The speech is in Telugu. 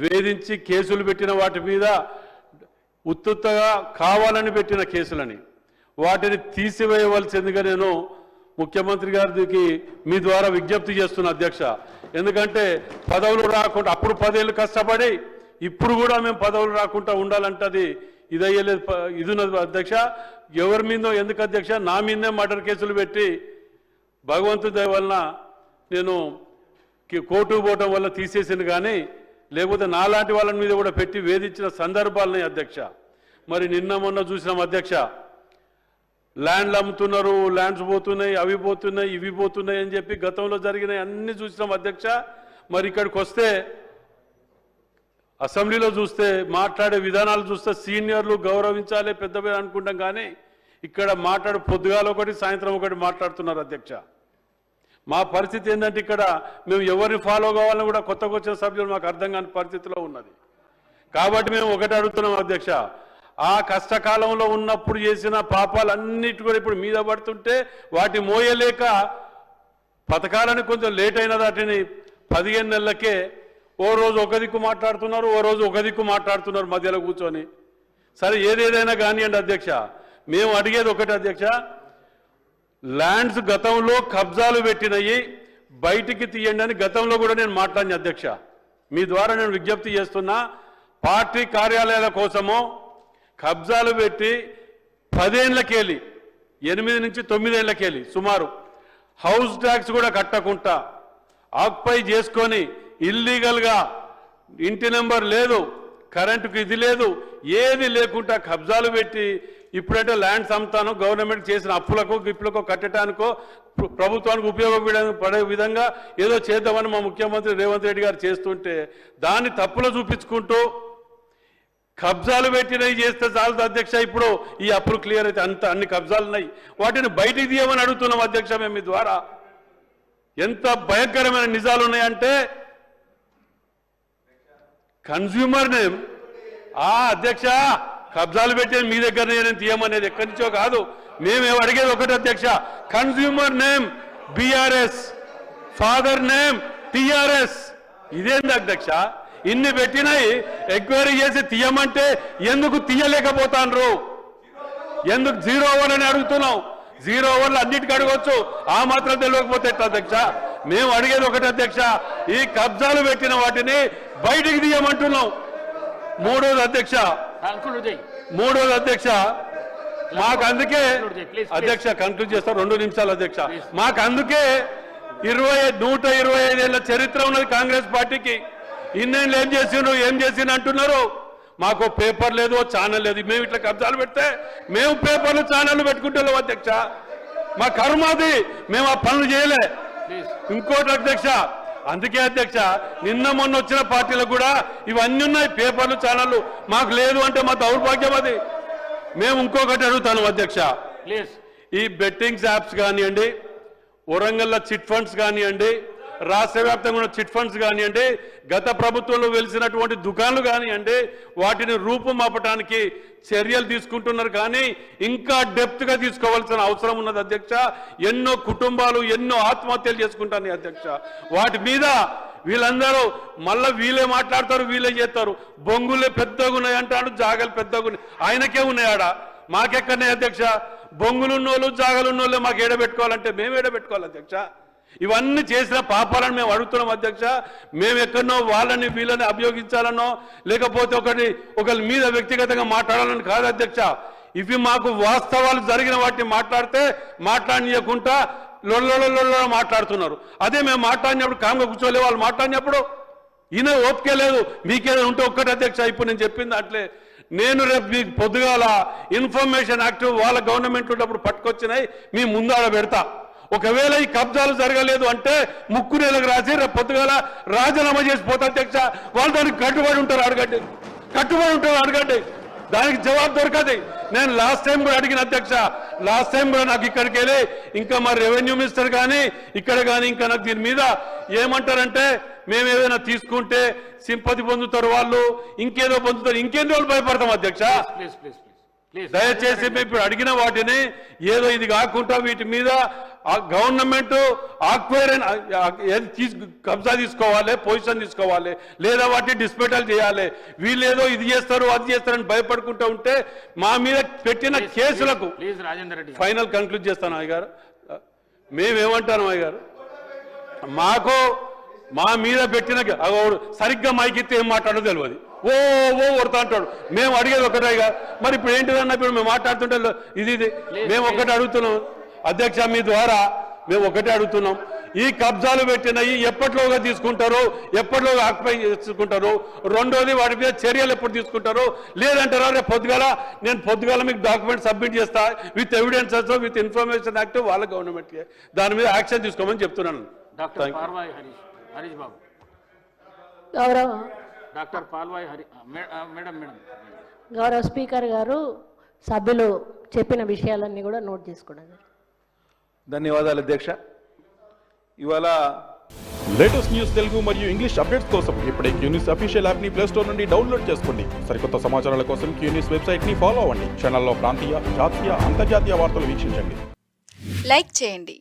వేధించి కేసులు పెట్టిన వాటి మీద ఉత్తుత్తగా కావాలని పెట్టిన కేసులని వాటిని తీసివేయవలసిందిగా నేను ముఖ్యమంత్రి గారికి మీ ద్వారా విజ్ఞప్తి చేస్తున్నా అధ్యక్ష. ఎందుకంటే పదవులు రాకుండా అప్పుడు 10 ఏళ్ళు కష్టపడి ఇప్పుడు కూడా మేము పదవులు రాకుండా ఉండాలంటే అది ఇదయ్యలేదు. ఇది ఉన్నది అధ్యక్ష. ఎవరి మీదో ఎందుకు అధ్యక్ష, నా మీదే మర్డర్ కేసులు పెట్టి భగవంతుడి దయ వలన నేను కోర్టుకు పోవటం వల్ల తీసేసింది, కానీ లేకపోతే నాలాంటి వాళ్ళ మీద కూడా పెట్టి వేధించిన సందర్భాలున్నాయి అధ్యక్ష. మరి నిన్న మొన్న చూసినాం అధ్యక్ష, ల్యాండ్లు అమ్ముతున్నారు, ల్యాండ్స్ పోతున్నాయి, అవి పోతున్నాయి, ఇవి పోతున్నాయి అని చెప్పి గతంలో జరిగినాయి అన్ని చూసినాం అధ్యక్ష. మరి ఇక్కడికి వస్తే అసెంబ్లీలో చూస్తే మాట్లాడే విధానాలు చూస్తే సీనియర్లు గౌరవించాలి పెద్దవి అనుకుంటాం, కానీ ఇక్కడ పొద్దుగాల ఒకటి సాయంత్రం ఒకటి మాట్లాడుతున్నారు అధ్యక్ష. మా పరిస్థితి ఏంటంటే ఇక్కడ మేము ఎవరిని ఫాలో కావాలని కూడా కొత్తగా వచ్చిన సభ్యులు మాకు అర్థం కాని పరిస్థితిలో ఉన్నది. కాబట్టి మేము ఒకటి అడుగుతున్నాం అధ్యక్ష, ఆ కష్టకాలంలో ఉన్నప్పుడు చేసిన పాపాలన్నిటి కూడా ఇప్పుడు మీద పడుతుంటే వాటి మోయలేక పథకాలని కొంచెం లేట్ అయిన వాటిని 15 నెలలకే ఓ రోజు ఒక దిక్కు మాట్లాడుతున్నారు, ఓ రోజు ఒక దిక్కు మాట్లాడుతున్నారు మధ్యలో కూర్చొని. సరే ఏదేదైనా కానివ్వండి అధ్యక్ష, మేము అడిగేది ఒకటి అధ్యక్ష, ల్యాండ్స్ గతంలో కబ్జాలు పెట్టినవి బయటికి తీయండి అని గతంలో కూడా నేను మాట్లాడిన అధ్యక్ష. మీ ద్వారా నేను విజ్ఞప్తి చేస్తున్నా, పార్టీ కార్యాలయాల కోసమో కబ్జాలు పెట్టి 10 ఏళ్లకెళ్ళి 8 నుంచి 9 ఏళ్లకెళ్ళి సుమారు హౌస్ ట్యాక్స్ కూడా కట్టకుండా ఆక్యుపై చేసుకొని ఇల్లీగల్గా ఇంటి నెంబర్ లేదు, కరెంటుకు ఇది లేదు, ఏది లేకుండా కబ్జాలు పెట్టి ఇప్పుడంటే ల్యాండ్స్ అమ్ముతాను గవర్నమెంట్ చేసిన అప్పులకు గిప్పులకు కట్టడానికో ప్రభుత్వానికి ఉపయోగపడే విధంగా ఏదో చేద్దామని మా ముఖ్యమంత్రి రేవంత్ రెడ్డి గారు చేస్తుంటే దాన్ని తప్పులో చూపించుకుంటూ కబ్జాలు పెట్టినవి చేస్తే చాలు అధ్యక్ష. ఇప్పుడు ఈ అప్పులు క్లియర్ అయితే అన్ని కబ్జాలు ఉన్నాయి, వాటిని బయటికి తీయమని అడుగుతున్నాం అధ్యక్ష. మేము మీ ద్వారా ఎంత భయంకరమైన నిజాలు ఉన్నాయంటే కన్స్యూమర్ నేమ్ అధ్యక్ష, కబ్జాలు పెట్టేది మీ దగ్గర నేను తీయమనేది ఎక్కడి నుంచో కాదు. మేమేం అడిగేది ఒకటి అధ్యక్ష, consumer name BRS, father name TRS. ఇదేంది అధ్యక్ష, ఇన్ని పెట్టినాయి ఎంక్వైరీ చేసి తీయమంటే ఎందుకు తీయలేకపోతాండ్రు? ఎందుకు 0 ఓవర్ అని అడుగుతున్నాం? 0 ఓవర్లు అన్నిటికీ అడగవచ్చు, ఆ మాత్రం తెలియకపోతే ఎట్లా అధ్యక్ష? మేము అడిగేది ఒకటి అధ్యక్ష, ఈ కబ్జాలు పెట్టిన వాటిని బయటికి తీయమంటున్నాం. మూడోది అధ్యక్ష మాకు అందుకే అధ్యక్ష కంక్లూడ్ చేస్తారు 2 నిమిషాలు అధ్యక్ష. మాకు అందుకే 125 ఏళ్ల చరిత్ర ఉన్నది కాంగ్రెస్ పార్టీకి. ఇన్నేళ్ళు ఏం చేసిండు అంటున్నారు. మాకు పేపర్ లేదు, ఛానల్ లేదు. మేము ఇట్లా కబ్జాలు పెడితే మేము పేపర్లు ఛానళ్ళు పెట్టుకుంటాం అధ్యక్ష. మా కర్మాది, మేము ఆ పనులు చేయలే. ఇంకోటి అధ్యక్ష, అందుకే అధ్యక్ష నిన్న మొన్న వచ్చిన పార్టీలకు కూడా ఇవన్నీ ఉన్నాయి, పేపర్లు ఛానళ్ళు. మాకు లేదు అంటే మా దౌర్భాగ్యం అది. మేము ఇంకొకటి అడుగుతాను అధ్యక్ష, ఈ బెట్టింగ్స్ యాప్స్ కానివ్వండి, వరంగల్ చిట్ ఫండ్స్ కానివ్వండి, రాష్ట్ర వ్యాప్తంగా ఉన్న చిట్ ఫండ్స్ కానివ్వండి, గత ప్రభుత్వంలో వెలిసినటువంటి దుకాణాలు కానివ్వండి, వాటిని రూపుమాపటానికి చర్యలు తీసుకుంటున్నారు. కానీ ఇంకా డెప్త్ గా తీసుకోవాల్సిన అవసరం ఉన్నది అధ్యక్ష. ఎన్నో కుటుంబాలు ఎన్నో ఆత్మహత్యలు చేసుకుంటాయి అధ్యక్ష. వాటి మీద వీళ్ళందరూ మళ్ళీ వీళ్ళే మాట్లాడతారు, వీళ్ళే చేస్తారు. బొంగులే పెద్దగా ఉన్నాయి అంటాడు, జాగలు పెద్దగా ఉన్నాయి. ఆయనకే ఉన్నాయాడా? మాకెక్కడనే అధ్యక్ష? బొంగులున్నోళ్ళు జాగలున్నోళ్ళే మాకు ఏడబెట్టుకోవాలంటే మేము ఏడబెట్టుకోవాలి అధ్యక్ష? ఇవన్నీ చేసిన పాపాలను మేము అడుగుతున్నాం అధ్యక్ష. మేము ఎక్కడనో వాళ్ళని వీళ్ళని అభియోగించాలనో లేకపోతే ఒకరి మీద వ్యక్తిగతంగా మాట్లాడాలని కాదు అధ్యక్ష. ఇవి మాకు వాస్తవాలు జరిగిన వాటిని మాట్లాడనీయకుండా లొల్ల మాట్లాడుతున్నారు. అదే మేము మాట్లాడినప్పుడు కామ్గా కూర్చోలే, వాళ్ళు మాట్లాడినప్పుడు ఈయన ఓపికే లేదు. మీకేదో ఉంటే ఒక్కటి అధ్యక్ష, ఇప్పుడు నేను చెప్పింది అట్లే. నేను రేపు మీకు పొద్దుగాల ఇన్ఫర్మేషన్ యాక్ట్ వాళ్ళ గవర్నమెంట్ ఉన్నప్పుడు పట్టుకొచ్చినాయి మీ ముందాడ పెడతా. ఒకవేళ ఈ కబ్జాలు జరగలేదు అంటే 3 నెలలకు రాసి రేపు పొద్దుగాల రాజీనామా చేసి పోతా అధ్యక్ష. వాళ్ళు దానికి కట్టుబడి ఉంటారు, అడగండి. దానికి జవాబు దొరకదు. నేను లాస్ట్ టైం కూడా అడిగిన అధ్యక్ష, లాస్ట్ టైం కూడా నాకు ఇక్కడికి వెళ్ళి ఇంకా మా రెవెన్యూ మినిస్టర్ కానీ ఇక్కడ కానీ ఇంకా నాకు దీని మీద ఏమంటారంటే, మేము ఏదైనా తీసుకుంటే సింపతి పొందుతారు వాళ్ళు, ఇంకేదో పొందుతారు. ఇంకెన్ని రోజులు భయపడతాం అధ్యక్ష? దయచేసి మేము ఇప్పుడు అడిగిన వాటిని ఏదో ఇది కాకుండా వీటి మీద గవర్నమెంట్ కబ్జా తీసుకోవాలి, పొజిషన్ తీసుకోవాలి, లేదా వాటిని డిస్పెటల్ చేయాలి. వీళ్ళు ఏదో ఇది చేస్తారు అది చేస్తారని భయపడుకుంటూ ఉంటే మా మీద పెట్టిన కేసులకు ఫైనల్ కంక్లూడ్ చేస్తాను అయ్య గారు. మేమేమంటాను అయ్య గారు, మాకు మా మీద పెట్టిన సరిగ్గా మైకిస్తే ఏం మాట్లాడో తెలియదు, ఓ కొడతా అంటాడు. మేము అడిగేది ఒకటేగా, మరి ఇప్పుడు ఏంటిదన్నా ఇప్పుడు మేము మాట్లాడుతుంటే ఇది మేము ఒకటి అడుగుతున్నాం అధ్యక్ష, మీ ద్వారా మేము ఒకటే అడుగుతున్నాం, ఈ కబ్జాలు పెట్టినవి ఎప్పటిలోగా తీసుకుంటారు, ఎప్పటిలోగా ఆక్యుపై చేసుకుంటారు, రెండోది వాటి మీద చర్యలు ఎప్పుడు తీసుకుంటారు, లేదంటారా రేపు పొద్దుగాల మీకు డాక్యుమెంట్ సబ్మిట్ చేస్తా with evidences with information act వాళ్ళ గవర్నమెంట్కి దాని మీద యాక్షన్ తీసుకోమని చెప్తున్నాను. గౌరవ స్పీకర్ గారు సభ్యులు చెప్పిన విషయాలన్నీ కూడా నోట్ చేసుకోండి. ధన్యవాదాలు అధ్యక్ష. ఇవాళ లేటెస్ట్ న్యూస్ తెలుగు మరియు ఇంగ్లీష్ అప్డేట్స్ కోసం ఇప్పుడే క్యూన్యూస్ అఫీషియల్ యాప్ ని ప్లే స్టోర్ నుండి డౌన్లోడ్ చేసుకోండి. సరికొత్త సమాచారాల కోసం క్యూన్యూస్ వెబ్సైట్ ని ఫాలో అవ్వండి. ఛానల్లో ప్రాంతీయ, జాతీయ, అంతర్జాతీయ వార్తలు వీక్షించండి. లైక్ చేయండి.